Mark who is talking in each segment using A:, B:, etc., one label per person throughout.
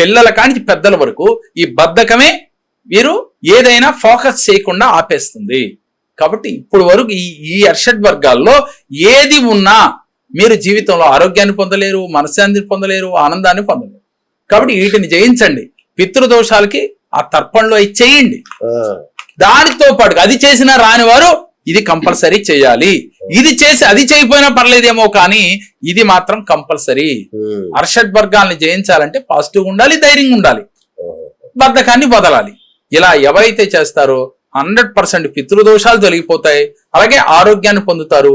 A: పిల్లల కానించి పెద్దల వరకు ఈ బద్ధకమే మీరు ఏదైనా ఫోకస్ చేయకుండా ఆపేస్తుంది. కాబట్టి ఇప్పుడు వరకు ఈ అర్షడ్ వర్గాల్లో ఏది ఉన్నా మీరు జీవితంలో ఆరోగ్యాన్ని పొందలేరు, మనశ్శాంతిని పొందలేరు, ఆనందాన్ని పొందలేరు. కాబట్టి వీటిని జయించండి. పితృదోషాలకి ఆ తర్పణలో చేయండి. దానితో పాటు అది చేసినా రాని వారు ఇది కంపల్సరీ చేయాలి. ఇది చేసి అది చేయకపోయినా పర్లేదేమో, కానీ ఇది మాత్రం కంపల్సరీ. అర్షడ్ వర్గాల్ని జయించాలంటే పాజిటివ్ ఉండాలి, ధైర్యంగా ఉండాలి, బద్ధకాన్ని వదలాలి. ఇలా ఎవరైతే చేస్తారో 100% పితృదోషాలు తొలగిపోతాయి. అలాగే ఆరోగ్యాన్ని పొందుతారు.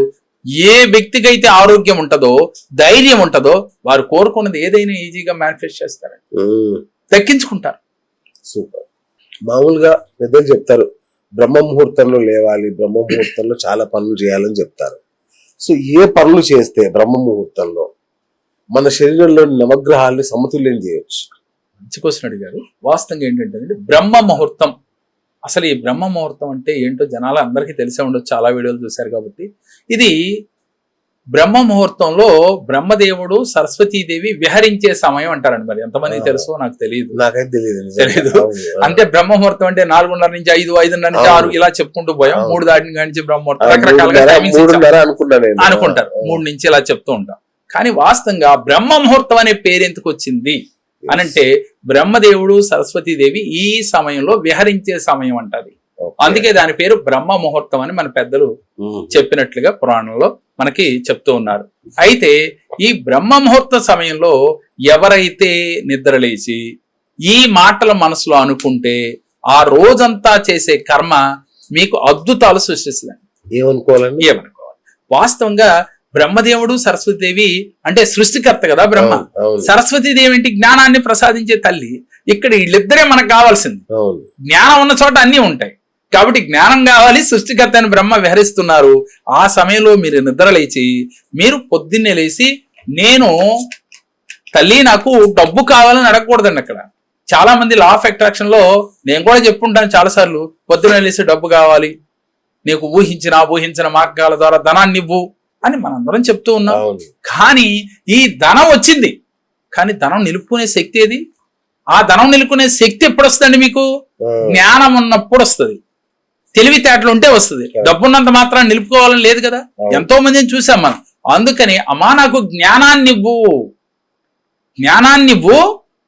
A: ఏ వ్యక్తికి అయితే ఆరోగ్యం ఉంటుందో, ధైర్యం ఉంటుందో, వారు కోరుకున్నది ఏదైనా ఈజీగా మేనిఫెస్ట్ చేస్తారండి, దక్కించుకుంటారు.
B: సూపర్. మామూలుగా పెద్దలు చెప్తారు బ్రహ్మ ముహూర్తంలో లేవాలి, బ్రహ్మ ముహూర్తంలో చాలా పనులు చేయాలని చెప్తారు. సో ఏ పనులు చేస్తే బ్రహ్మ ముహూర్తంలో మన శరీరంలోని నవగ్రహాల్ని సమతుల్యం చేయొచ్చు?
A: మంచి క్వశ్చన్ అడిగారు. వాస్తవంగా ఏంటంటే బ్రహ్మ ముహూర్తం, అసలు ఈ బ్రహ్మ ముహూర్తం అంటే ఏంటో జనాలు అందరికీ తెలిసే ఉండొచ్చు, చాలా వీడియోలు చూశారు కాబట్టి. ఇది బ్రహ్మ ముహూర్తంలో బ్రహ్మదేవుడు సరస్వతీదేవి విహరించే సమయం అంటారండి. మరి ఎంతమంది తెలుసో నాకు తెలియదు. తెలీదు. అంటే బ్రహ్మ ముహూర్తం అంటే 4:30 నుంచి 5, 5:30 నుంచి 6 ఇలా చెప్పుకుంటూ పోయాం. 3 దాటిన నుంచి బ్రహ్మ ముహూర్తం రకరకాలుగా అనుకుంటారు. 3 నుంచి ఇలా చెప్తూ ఉంటాం. కానీ వాస్తవంగా బ్రహ్మ ముహూర్తం అనే పేరు ఎందుకు వచ్చింది అనంటే బ్రహ్మదేవుడు సరస్వతీదేవి ఈ సమయంలో విహరించే సమయం అంటది. అందుకే దాని పేరు బ్రహ్మ ముహూర్తం అని మన పెద్దలు చెప్పినట్లుగా పురాణంలో మనకి చెప్తూ ఉన్నారు. అయితే ఈ బ్రహ్మ ముహూర్త సమయంలో ఎవరైతే నిద్రలేచి ఈ మాటల మనసులో అనుకుంటే ఆ రోజంతా చేసే కర్మ మీకు అద్భుతాలు సృష్టిస్తుంది. ఏమనుకోవాలి? వాస్తవంగా బ్రహ్మదేవుడు సరస్వతీదేవి అంటే సృష్టికర్త కదా బ్రహ్మ. సరస్వతీదేవి ఏంటి? జ్ఞానాన్ని ప్రసాదించే తల్లి. ఇక్కడ వీళ్ళిద్దరే మనకు కావాల్సింది. జ్ఞానం ఉన్న చోట అన్నీ ఉంటాయి. కాబట్టి జ్ఞానం కావాలి, సృష్టికర్త అని బ్రహ్మ విహరిస్తున్నారు. ఆ సమయంలో మీరు నిద్ర లేచి మీరు పొద్దున్నే లేచి నేను తల్లి నాకు డబ్బు కావాలని అడగకూడదండి. అక్కడ చాలా మంది లా ఆఫ్ అట్రాక్షన్ లో నేను కూడా చెప్పుంటాను చాలాసార్లు, పొద్దున్నే లేచి డబ్బు కావాలి, నీకు ఊహించిన మార్గాల ద్వారా ధనాన్ని ఇవ్వు అని మనందరం చెప్తూ ఉన్నాం. కానీ ఈ ధనం వచ్చింది, కానీ ధనం నిలుపుకునే శక్తి ఏది? ఆ ధనం నిలుపుకునే శక్తి ఎప్పుడు వస్తుందండి? మీకు జ్ఞానం ఉన్నప్పుడు వస్తుంది, తెలివితేటలు ఉంటే వస్తుంది. డబ్బున్నంత మాత్రాన్ని నిలుపుకోవాలని లేదు కదా. ఎంతో మందిని చూసాం మనం. అందుకని అమ్మా నాకు జ్ఞానాన్నివ్వు,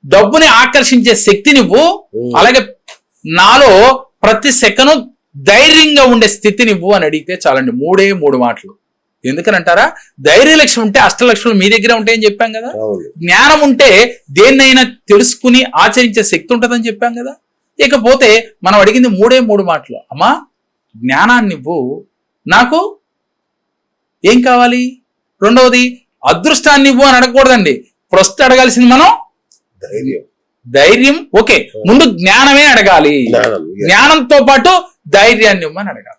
A: డబ్బుని ఆకర్షించే శక్తినివ్వు, అలాగే నాలో ప్రతి సెకను ధైర్యంగా ఉండే స్థితినివ్వు అని అడిగితే చాలండి. 3 మాటలు. ఎందుకనంటారా? ధైర్య లక్ష్యం ఉంటే అష్టలక్ష్ములు మీ దగ్గర ఉంటాయని చెప్పాం కదా. జ్ఞానం ఉంటే దేన్నైనా తెలుసుకుని ఆచరించే శక్తి ఉంటుందని చెప్పాం కదా. ఇకపోతే మనం అడిగింది 3 మాటలు. అమ్మా జ్ఞానాన్నివ్వు, నాకు ఏం కావాలి? రెండవది అదృష్టాన్ని ఇవ్వు అని అడగకూడదండి. ఫస్ట్ అడగాల్సింది మనం ధైర్యం. ఓకే, ముందు జ్ఞానమే అడగాలి. జ్ఞానంతో పాటు ధైర్యాన్ని ఇవ్వమని అడగాలి.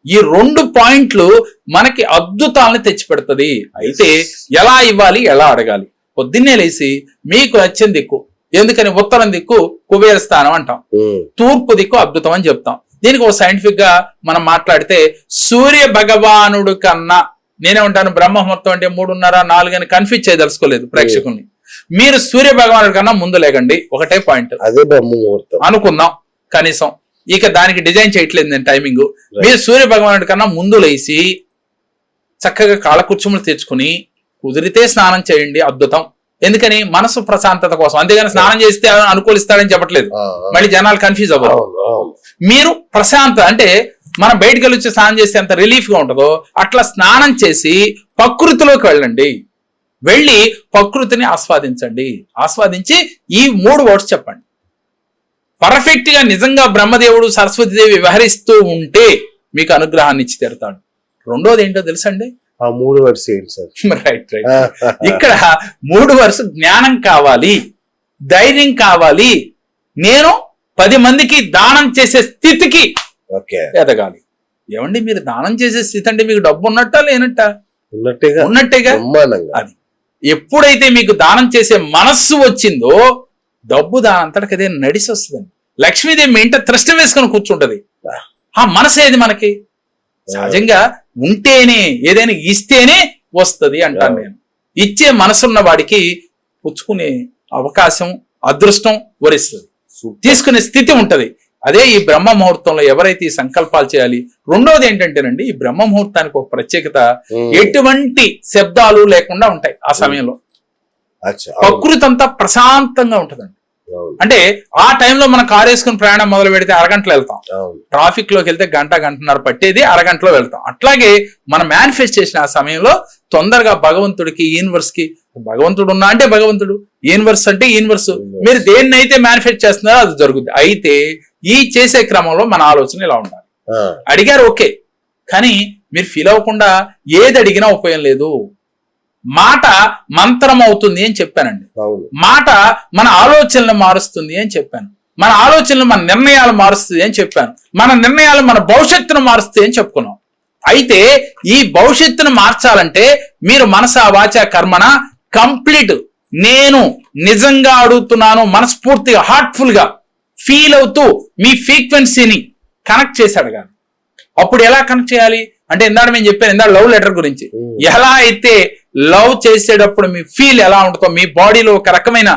A: ఈ 2 పాయింట్లు మనకి అద్భుతాలను తెచ్చిపెడుతుంది. అయితే ఎలా ఇవ్వాలి, ఎలా అడగాలి? పొద్దున్నే లేచి మీకు నచ్చిన దిక్కు, ఎందుకని ఉత్తరం దిక్కు కుబేర స్థానం అంటాం, తూర్పు దిక్కు అద్భుతం అని చెప్తాం. దీనికి ఒక సైంటిఫిక్ గా మనం మాట్లాడితే సూర్య భగవానుడు కన్నా, నేనే ఉంటాను బ్రహ్మ ముహూర్తం అంటే 3:30, 4 అని కన్ఫ్యూజ్ చేయదలుచుకోలేదు ప్రేక్షకుల్ని. మీరు సూర్య భగవానుడి కన్నా ముందు లేకండి, ఒకటే పాయింట్. అదే బ్రహ్మ ముహూర్తం అనుకుందాం కనీసం. ఇక దానికి డిజైన్ చేయట్లేదు నేను టైమింగ్. మీరు సూర్య భగవానుడి కన్నా ముందు లేచి చక్కగా కాలకుర్చములు తెచ్చుకుని కుదిరితే స్నానం చేయండి, అద్భుతం. ఎందుకని? మనసు ప్రశాంతత కోసం. అంతేగాని స్నానం చేస్తే అనుకూలిస్తాడని చెప్పట్లేదు, మళ్ళీ జనాలు కన్ఫ్యూజ్ అవ్వరు. మీరు ప్రశాంత అంటే మనం బయటకు వెళ్ళి వచ్చి స్నానం చేస్తే ఎంత రిలీఫ్ గా ఉంటుందో అట్లా స్నానం చేసి ప్రకృతిలోకి వెళ్ళండి. వెళ్ళి ప్రకృతిని ఆస్వాదించండి. ఆస్వాదించి ఈ 3 వర్డ్స్ చెప్పండి. పర్ఫెక్ట్ గా నిజంగా బ్రహ్మదేవుడు సరస్వతీదేవి వ్యవహరిస్తూ ఉంటే మీకు అనుగ్రహాన్ని ఇచ్చి తీరుతాడు. రెండోది ఏంటో తెలుసండి?
B: ఆ 3 వర్డ్స్ ఏంటి సార్?
A: రైట్. ఇక్కడ 3 వర్డ్స్ జ్ఞానం కావాలి, ధైర్యం కావాలి, నేను 10 మందికి దానం చేసే స్థితికి ఎదగాలి. ఏమండి మీరు దానం చేసే స్థితి అంటే మీకు డబ్బు ఉన్నట్టా లేనట్టా? ఉన్నట్టేగా. అది ఎప్పుడైతే మీకు దానం చేసే మనస్సు వచ్చిందో డబ్బు దాని అంతటికి అదే నడిసి వస్తుందండి. లక్ష్మీదేవి మీ ఇంట త్రష్టం వేసుకొని కూర్చుంటది. ఆ మనసు ఏది మనకి? సహజంగా ఉంటేనే, ఏదైనా ఇస్తేనే వస్తుంది అంటాను నేను. ఇచ్చే మనసున్న వాడికి పుచ్చుకునే అవకాశం అదృష్టం వరిస్తుంది,
B: సూపర్.
A: తీసుకునే స్థితి ఉంటది. అదే ఈ బ్రహ్మ ముహూర్తంలో ఎవరైతే ఈ సంకల్పాలు చేయాలి. రెండోది ఏంటంటేనండి, ఈ బ్రహ్మ ముహూర్తానికి ఒక ప్రత్యేకత, ఎటువంటి శబ్దాలు లేకుండా ఉంటాయి ఆ సమయంలో.
B: అచ్చా, అవును,
A: ప్రకృతి అంతా ప్రశాంతంగా ఉంటదండి.
B: అవును,
A: అంటే ఆ టైంలో మనం కారు వేసుకుని ప్రయాణం మొదలు పెడితే అరగంటలో వెళ్తాం,
B: అవును.
A: ట్రాఫిక్ లోకి వెళ్తే గంటన్నర పట్టేది అరగంటలో వెళ్తాం. అట్లాగే మనం మేనిఫెస్ట్ చేసిన ఆ సమయంలో తొందరగా భగవంతుడికి, యూనివర్స్ కి, భగవంతుడు ఉన్నా అంటే భగవంతుడు, యూనివర్స్ అంటే యూనివర్స్, మీరు దేన్నైతే మేనిఫెస్ట్ చేస్తున్నారో అది జరుగుద్ది. అయితే ఈ చేసే క్రమంలో మన ఆలోచన ఇలా ఉండాలి. అడిగారు ఓకే, కానీ మీరు ఫీల్ అవ్వకుండా ఏది అడిగినా ఉపయోగం లేదు. మాట మంత్రం అవుతుంది అని చెప్పానండి. మాట మన ఆలోచనలు మారుస్తుంది అని చెప్పాను. మన ఆలోచనలు మన నిర్ణయాలు మారుస్తుంది అని చెప్పాను. మన నిర్ణయాలు మన భవిష్యత్తును మారుస్తాయి అని చెప్పుకున్నాం. అయితే ఈ భవిష్యత్తును మార్చాలంటే మీరు మనస వాచ కర్మణ కంప్లీట్, నేను నిజంగా అడుగుతున్నాను, మనస్ఫూర్తిగా హార్ట్ఫుల్ గా ఫీల్ అవుతూ మీ ఫ్రీక్వెన్సీని కనెక్ట్ చేసి అడగాలి. అప్పుడు ఎలా కనెక్ట్ చేయాలి అంటే, ఇందాక మేము చెప్పాను, ఇందాక లవ్ లెటర్ గురించి. ఎలా అయితే లవ్ చేసేటప్పుడు మీ ఫీల్ ఎలా ఉంటుందో, మీ బాడీలో ఒక రకమైన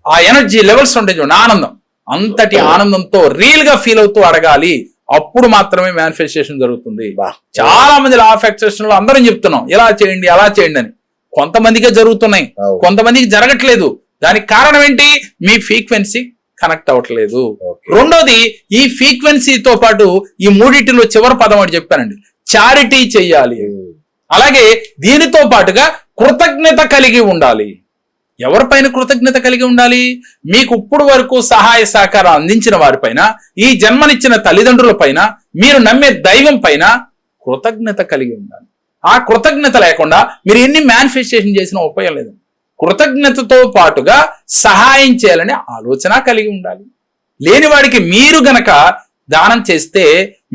A: ఆ ఎనర్జీ లెవెల్స్ ఉంటాయి చూడండి, ఆనందం, అంతటి ఆనందంతో రియల్ గా ఫీల్ అవుతూ అడగాలి. అప్పుడు మాత్రమే మేనిఫెస్టేషన్ జరుగుతుంది. చాలా మంది లా ఆఫ్ అట్రాక్షన్ లో అందరం చెప్తున్నాం ఇలా చేయండి అలా చేయండి అని. కొంతమందికే జరుగుతున్నాయి, కొంతమందికి జరగట్లేదు. దానికి కారణం ఏంటి? మీ ఫ్రీక్వెన్సీ కనెక్ట్ అవ్వట్లేదు. రెండోది, ఈ ఫ్రీక్వెన్సీతో పాటు ఈ మూడిటిలో చివరి పదం అని చెప్పానండి, చారిటీ చెయ్యాలి. అలాగే దీనితో పాటుగా కృతజ్ఞత కలిగి ఉండాలి. ఎవరిపైన కృతజ్ఞత కలిగి ఉండాలి? మీకు ఇప్పుడు వరకు సహాయ సహకారం అందించిన వారిపైన, ఈ జన్మనిచ్చిన తల్లిదండ్రుల పైన, మీరు నమ్మే దైవం పైన కృతజ్ఞత కలిగి ఉండాలి. ఆ కృతజ్ఞత లేకుండా మీరు ఎన్ని మేనిఫెస్టేషన్ చేసినా ఉపయోగం లేదు. కృతజ్ఞతతో పాటుగా సహాయం చేయాలనే ఆలోచన కలిగి ఉండాలి. లేనివాడికి మీరు గనక దానం చేస్తే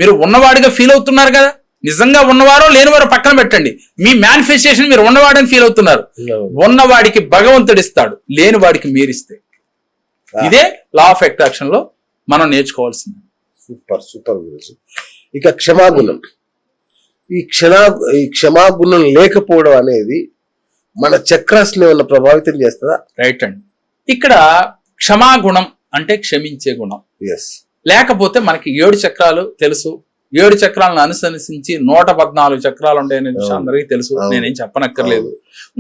A: మీరు ఉన్నవాడిగా ఫీల్ అవుతున్నారు కదా. నిజంగా ఉన్నవారో లేనివారో పక్కన పెట్టండి, మీ మేనిఫెస్టేషన్ మీరు ఉన్నవాడని ఫీల్ అవుతున్నారు. ఉన్నవాడికి భగవంతుడు ఇస్తాడు, లేనివాడికి మీరిస్తే. ఇదే లా ఆఫ్ అట్రాక్షన్ లో మనం నేర్చుకోవాల్సింది.
B: సూపర్ సూపర్ గురించి. ఇక క్షమాగుణం. ఈ క్షమాగుణం లేకపోవడం అనేది మన చక్రాస్ని ఏమైనా ప్రభావితం చేస్తుందా?
A: రైట్ అండి. ఇక్కడ క్షమాగుణం అంటే క్షమించే గుణం. లేకపోతే మనకి 7 చక్రాలు తెలుసు, 7 చక్రాలను అనుసరించి 114 చక్రాలు ఉంటాయనే విషయం అందరికీ తెలుసు, నేనేం చెప్పనక్కర్లేదు.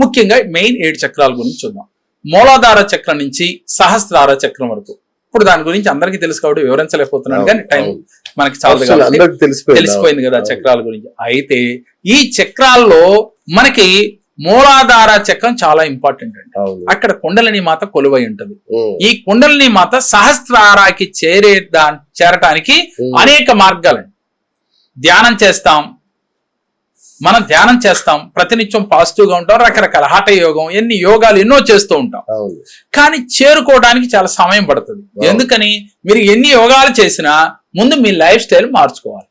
A: ముఖ్యంగా మెయిన్ 7 చక్రాల గురించి చూద్దాం. మూలాధార చక్రం నుంచి సహస్రార చక్రం వరకు. ఇప్పుడు దాని గురించి అందరికీ తెలుసు కాబట్టి వివరించలేకపోతున్నాను, కానీ టైం మనకి చాలా తెలిసిపోయింది కదా చక్రాల గురించి. అయితే ఈ చక్రాల్లో మనకి మూలాధార చక్రం చాలా ఇంపార్టెంట్ అండి. అక్కడ కుండలిని మాత కొలువై ఉంటది. ఈ కుండలిని మాత సహస్రారాకి చేరటానికి అనేక మార్గాలండి. ధ్యానం చేస్తాం, మనం ధ్యానం చేస్తాం, ప్రతినిత్యం పాజిటివ్ గా ఉంటాం, రకరకాల హఠ యోగం, ఎన్ని యోగాలు ఎన్నో చేస్తూ ఉంటాం. కానీ చేరుకోవడానికి చాలా సమయం పడుతుంది. ఎందుకని? మీరు ఎన్ని యోగాలు చేసినా ముందు మీ లైఫ్ స్టైల్ మార్చుకోవాలి.